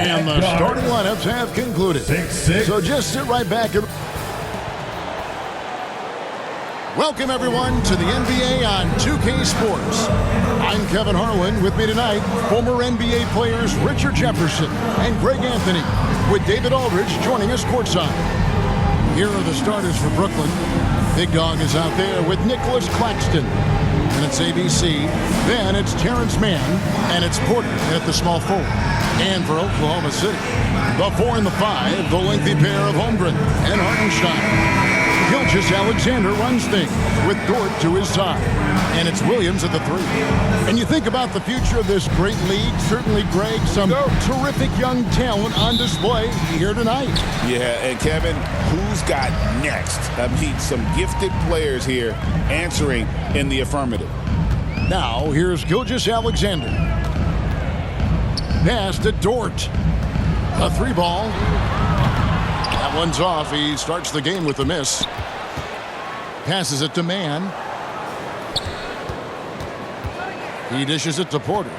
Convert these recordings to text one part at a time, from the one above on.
And the starting lineups have concluded. So just sit right back and welcome everyone to the NBA on 2K Sports. I'm Kevin Harlan. With me tonight, former NBA players Richard Jefferson and Greg Anthony, with David Aldridge joining us courtside. Here are the starters for Brooklyn. Big Dog is out there with Nicholas Claxton. And it's ABC. Then it's Terrence Mann. And it's Porter at the small forward. And for Oklahoma City, the 4 and the 5, the lengthy pair of Holmgren and Hartenstein. Gilgeous-Alexander runs things with Dort to his side. And it's Williams at the 3. And you think about the future of this great league, certainly, Greg, some terrific young talent on display here tonight. Yeah, and Kevin, who's got next? I mean, some gifted players here answering in the affirmative. Now, here's Gilgeous-Alexander. Pass to Dort. A 3 ball. That one's off. He starts the game with a miss. Passes it to Mann. He dishes it to Porter.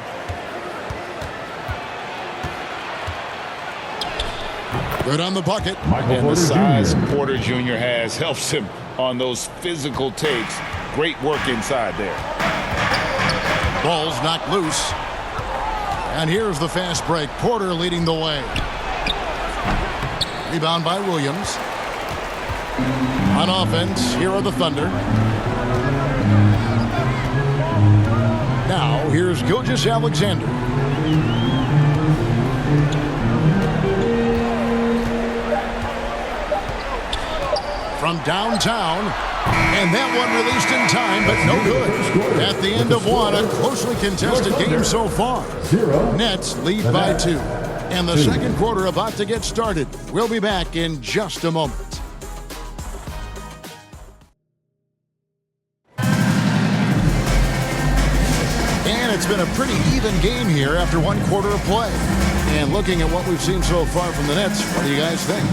Good on the bucket. And the size Porter Jr. has helps him on those physical takes. Great work inside there. Ball's knocked loose. And here's the fast break. Porter leading the way. Rebound by Williams. On offense, here are the Thunder. Now, here's Gilgeous-Alexander. From downtown. And that one released in time, but no good. At the end of one, a closely contested game so far. Nets lead by 2. And the second quarter about to get started. We'll be back in just a moment. And it's been a pretty even game here after 1 quarter of play. And looking at what we've seen so far from the Nets, what do you guys think?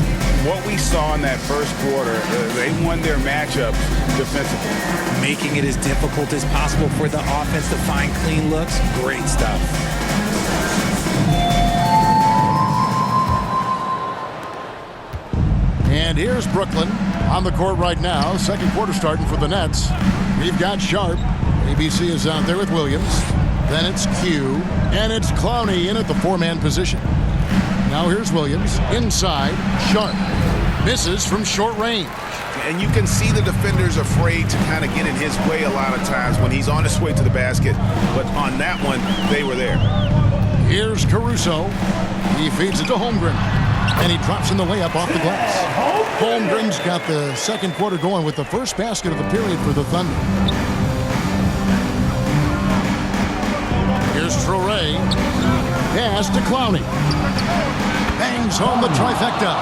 What we saw in that first quarter, they won their matchups defensively. Making it as difficult as possible for the offense to find clean looks. Great stuff. And here's Brooklyn on the court right now. Second quarter starting for the Nets. We've got Sharp. ABC is out there with Williams. Then it's Q. And it's Clowney in at the 4-man position. Now here's Williams. Inside. Sharp. Misses from short range. And you can see the defenders afraid to kind of get in his way a lot of times when he's on his way to the basket. But on that one, they were there. Here's Caruso. He feeds it to Holmgren. And he drops in the layup off the glass. Holmgren's got the second quarter going with the first basket of the period for the Thunder. Here's Traoré. Pass to Clowney. Bangs home the trifecta.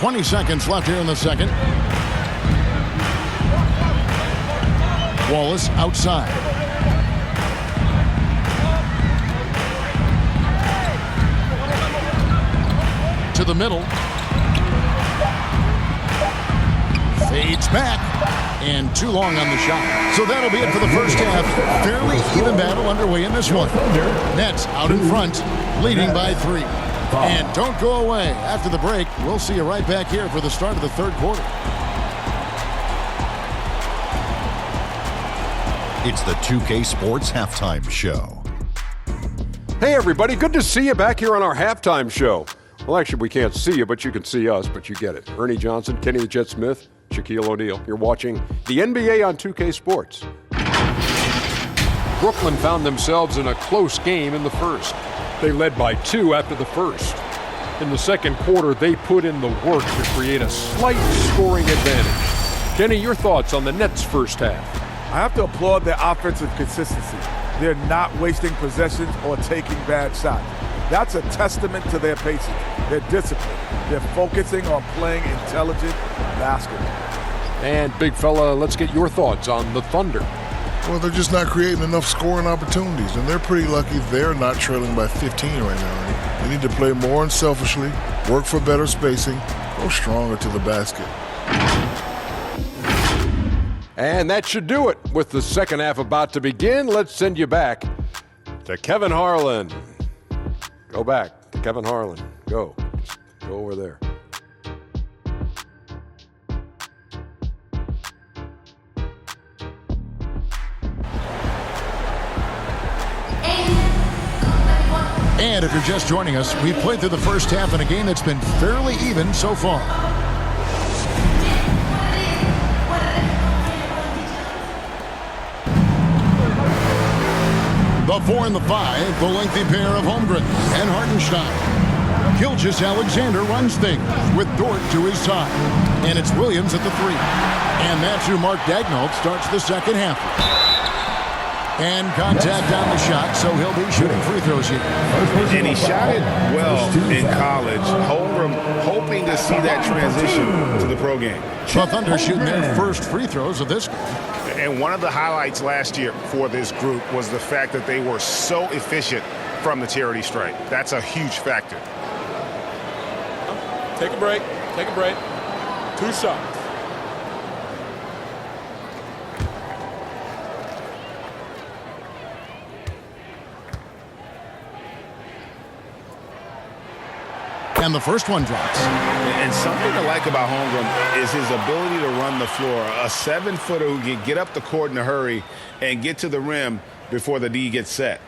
20 seconds left here in the second. Wallace outside. To the middle. Fades back. And too long on the shot. So that'll be it for the first half. Fairly even battle underway in this one. Nets out in front, leading by 3. And don't go away. After the break, we'll see you right back here for the start of the third quarter. It's the 2K Sports Halftime Show. Hey, everybody. Good to see you back here on our halftime show. Well, actually, we can't see you, but you can see us, but you get it. Ernie Johnson, Kenny the Jet Smith, Shaquille O'Neal. You're watching the NBA on 2K Sports. Brooklyn found themselves in a close game in the first. They led by 2 after the first. In the second quarter, they put in the work to create a slight scoring advantage. Kenny, your thoughts on the Nets' first half? I have to applaud their offensive consistency. They're not wasting possessions or taking bad shots. That's a testament to their patience, their discipline. They're focusing on playing intelligent basketball. And, big fella, let's get your thoughts on the Thunder. Well, they're just not creating enough scoring opportunities, and they're pretty lucky they're not trailing by 15 right now. They need to play more unselfishly, work for better spacing, go stronger to the basket. And that should do it. With the second half about to begin, let's send you back To Kevin Harlan. Go back to Kevin Harlan. Go. Just go over there. And if you're just joining us, we've played through the first half in a game that's been fairly even so far. The 4 and the 5, the lengthy pair of Holmgren and Hartenstein. Gilgeous-Alexander runs things with Dort to his side. And it's Williams at the 3. And that's who Mark Daigneault starts the second half. And contact on the shot, so he'll be shooting free throws here. And he shot it well in college. Holmgren hoping to see that transition to the pro game. The Thunder shooting their first free throws of this. And one of the highlights last year for this group was the fact that they were so efficient from the charity stripe. That's a huge factor. Take a break. Take a break. 2 shots. And the first one drops. And something I like about Holmgren is his ability to run the floor. A 7-footer who can get up the court in a hurry and get to the rim before the D gets set.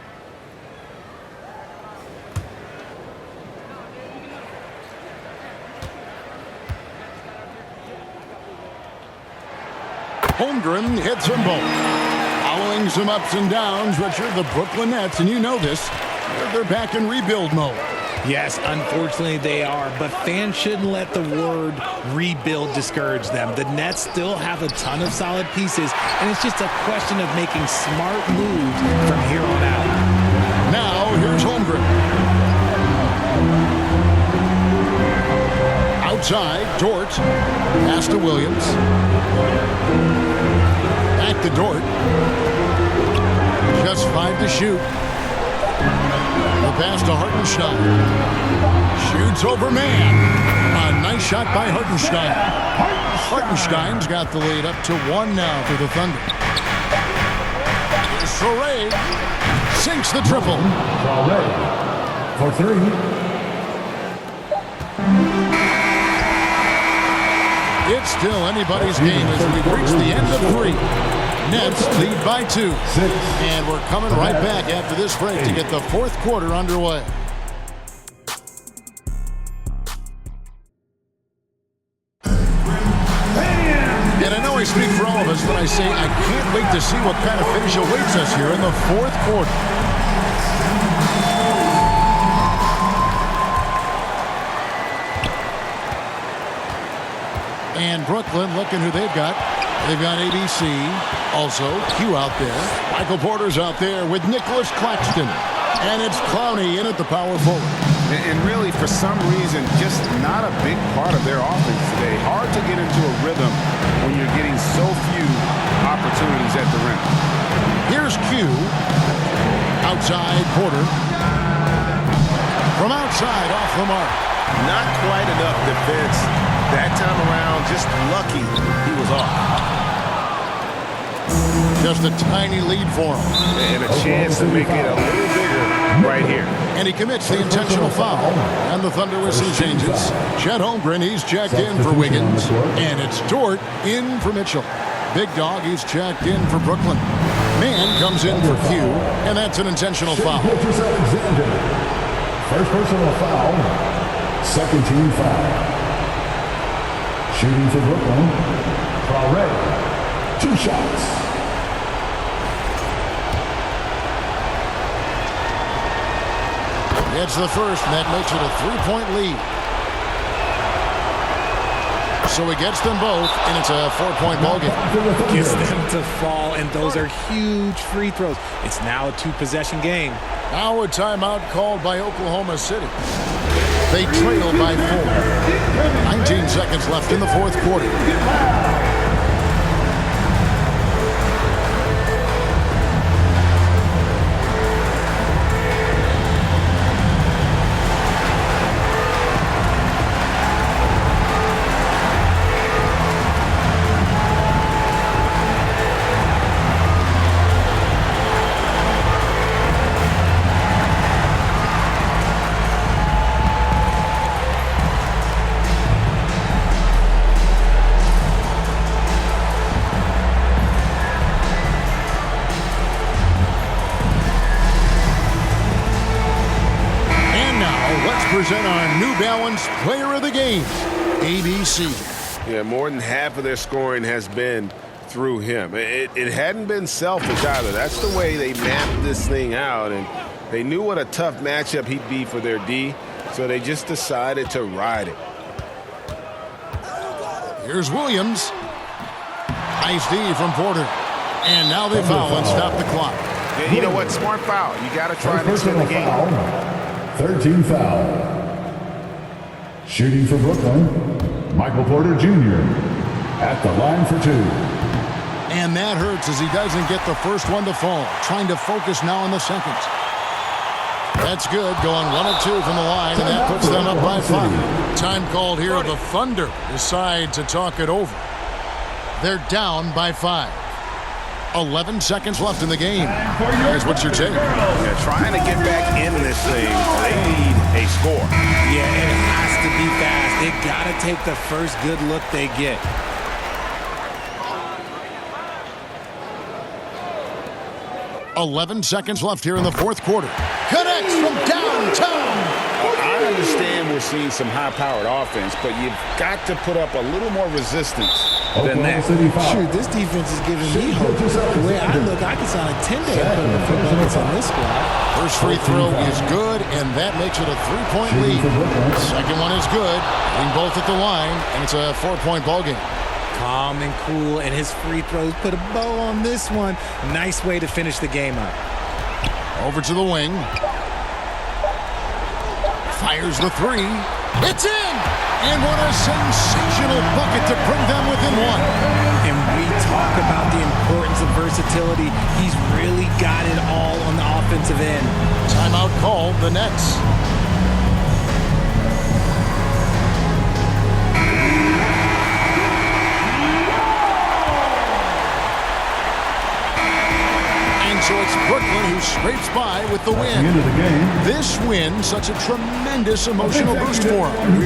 Holmgren hits them both. Following some ups and downs, Richard, the Brooklyn Nets, and you know this, they're back in rebuild mode. Yes, unfortunately they are, but fans shouldn't let the word rebuild discourage them. The Nets still have a ton of solid pieces, and it's just a question of making smart moves from here on out. Now, here's Holmgren. Outside, Dort. Pass to Williams. Back to Dort. Just 5 to shoot. The pass to Hartenstein. Shoots over man. A nice shot by Hartenstein. Hartenstein's got the lead up to 1 now for the Thunder. Soray sinks the triple. For 3. It's still anybody's game as we reach the end of 3. Nets lead by 2. And we're coming right back after this break to get the 4th quarter underway. And I know I speak for all of us when I say I can't wait to see what kind of finish awaits us here in the 4th quarter. And Brooklyn looking who they've got. They've got ABC, also Q out there. Michael Porter's out there with Nicholas Claxton. And it's Clowney in at the power forward. And really, for some reason, just not a big part of their offense today. Hard to get into a rhythm when you're getting so few opportunities at the rim. Here's Q. Outside, Porter. From outside, off the mark. Not quite enough defense that time around. Just lucky he was off. Just a tiny lead for him. And a chance to make it a little bigger right here. And he commits the intentional foul. And the Thunder with some changes. Chet Holmgren, he's checked in for Wiggins. And it's Dort in for Mitchell. Big Dog, he's checked in for Brooklyn. Man comes in for Q. And that's an intentional foul. First personal foul. Second team foul. Shooting for Brooklyn. Already 2 shots. It's the first, and that makes it a 3-point lead. So he gets them both, and it's a 4-point ballgame. Gets them to fall, and those are huge free throws. It's now a 2-possession game. Now a timeout called by Oklahoma City. They trail by 4. 19 seconds left in the 4th quarter. present our New Balance Player of the Game, ABC. Yeah, more than half of their scoring has been through him. It hadn't been selfish either. That's the way they mapped this thing out, and they knew what a tough matchup he'd be for their D, so they just decided to ride it. Here's Williams. Nice D from Porter. And now they foul and stop the clock. Yeah, you know what? Smart foul. You got to try and extend the game. 13 foul. Shooting for Brooklyn, Michael Porter Jr. at the line for 2. And that hurts as he doesn't get the first one to fall. Trying to focus now on the second. That's good. Going 1 of 2 from the line, and that puts them up by 5. Time called here. The Thunder decide to talk it over. They're down by 5. 11 seconds left in the game. Here's what's your take? Yeah, trying to get back in this thing. They need a score. Yeah, it has to be fast. They got to take the first good look they get. "11 seconds left here in the fourth quarter. Connects from downtown. I understand we're seeing some high-powered offense, but you've got to put up a little more resistance than that. Shoot, this defense is giving me hope. The way I look, I can sign a 10-day appointment for buckets on this squad. First free throw is good, and that makes it a 3-point lead. Second one is good. Being both at the line, and it's a 4-point ball game. Calm and cool, and his free throws put a bow on this one. Nice way to finish the game up. Over to the wing. Fires the 3. It's in! And what a sensational bucket to bring them within 1. And we talk about the importance of versatility. He's really got it all on the offensive end. Timeout called, the Nets. So it's Brooklyn who scrapes by with the win. At the end of the game, This win, such a tremendous emotional boost for him.